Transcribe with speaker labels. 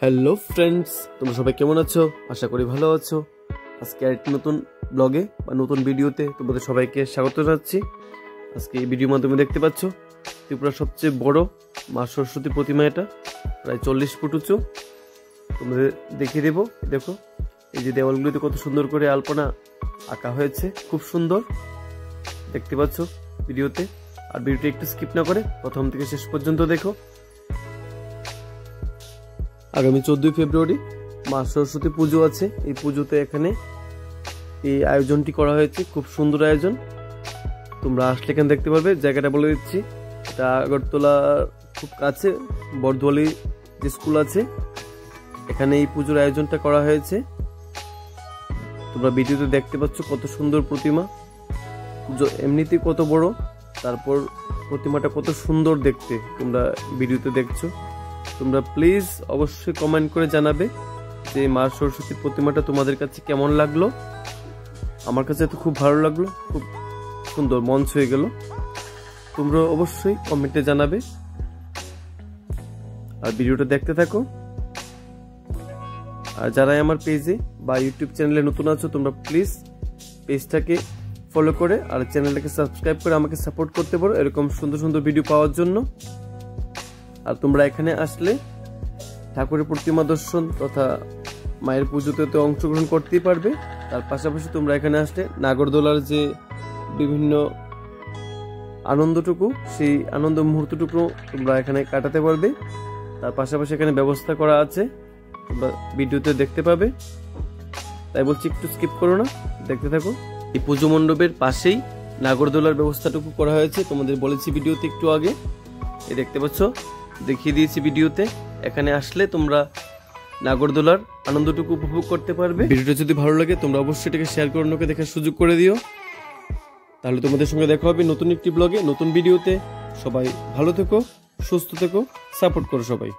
Speaker 1: Hello friends, তোমরা সবাই কেমন আছো? আশা করি ভালো আছো। আজকে আরেকটি নতুন ব্লগে বা নতুন ভিডিওতে তোমাদের সবাইকে স্বাগত জানাচ্ছি। আজকে এই ভিডিওর মাধ্যমে দেখতে পাচ্ছ ত্রিপুরার সবচেয়ে বড় মা সরস্বতী প্রতিমা। এটা প্রায় 40 ফুট উঁচু। তোমাদের দেখিয়ে দেবো। দেখো এই যে দেওয়ালগুলিতে কত সুন্দর করে আলপনা আঁকা হয়েছে, খুব সুন্দর দেখতে পাচ্ছ ভিডিওতে। আর ভিডিওটি একটু স্কিপ না করে প্রথম থেকে শেষ পর্যন্ত দেখো। আগামী 14 ফেব্রুয়ারি মা সরস্বতী পুজো আছে। এই পুজোতে এখানে এই আয়োজনটি করা হয়েছে, খুব সুন্দর আয়োজন। তোমরা আসলে এখানে দেখতে পারবে। জায়গাটা বলে দিচ্ছি, এটা আগরতলার খুব কাছে বরদোয়ালি যে স্কুল আছে, এখানে এই পুজোর আয়োজনটা করা হয়েছে। তোমরা ভিডিওতে দেখতে পাচ্ছ কত সুন্দর প্রতিমা, এমনিতেই কত বড়, তারপর প্রতিমাটা কত সুন্দর দেখতে তোমরা ভিডিওতে দেখছো। তোমরা প্লিজ অবশ্যই কমেন্ট করে জানাবে যে মা সরস্বতীর প্রতিমাটা তোমাদের কাছে কেমন লাগলো। আমার কাছে তো খুব ভালো লাগলো, খুব সুন্দর, মন ছুঁয়ে গেল। তোমরা অবশ্যই কমেন্টে জানাবে আর ভিডিওটা দেখতে থাকো। আর যারাই আমার পেজে বা ইউটিউব চ্যানেলে নতুন আছো, তোমরা প্লিজ পেজটাকে ফলো করে আর চ্যানেলটাকে সাবস্ক্রাইব করে আমাকে সাপোর্ট করতে পারো এরকম সুন্দর সুন্দর ভিডিও পাওয়ার জন্য। আর তোমরা এখানে আসলে ঠাকুরের প্রতিমা দর্শন তথা মায়ের পুজোতে তো অংশগ্রহণ করতেই পারবে। তার পাশাপাশি তোমরা এখানে আসলে নাগরদোলার যে বিভিন্ন আনন্দটুকু, সেই আনন্দ মুহূর্তটুকু তোমরা এখানে কাটাতে পারবে। তার পাশাপাশি এখানে ব্যবস্থা করা আছে, তোমরা ভিডিওতে দেখতে পাবে। তাই বলছি একটু স্কিপ করো না, দেখতে থাকো। এই পুজো মণ্ডপের পাশেই নাগরদোলার ব্যবস্থাটুকু করা হয়েছে, তোমাদের বলেছি ভিডিওতে একটু আগে। এই দেখতে পাচ্ছ, দেখিয়ে দিয়েছি ভিডিওতে। এখানে আসলে তোমরা নাগরদোলার আনন্দটুকু উপভোগ করতে পারবে। ভিডিওটা যদি ভালো লাগে তোমরা অবশ্যই এটাকে শেয়ার করে অন্যকে দেখার সুযোগ করে দিও। তাহলে তোমাদের সঙ্গে দেখা হবে নতুন একটি ব্লগে, নতুন ভিডিওতে। সবাই ভালো থেকো, সুস্থ থেকো, সাপোর্ট করো সবাই।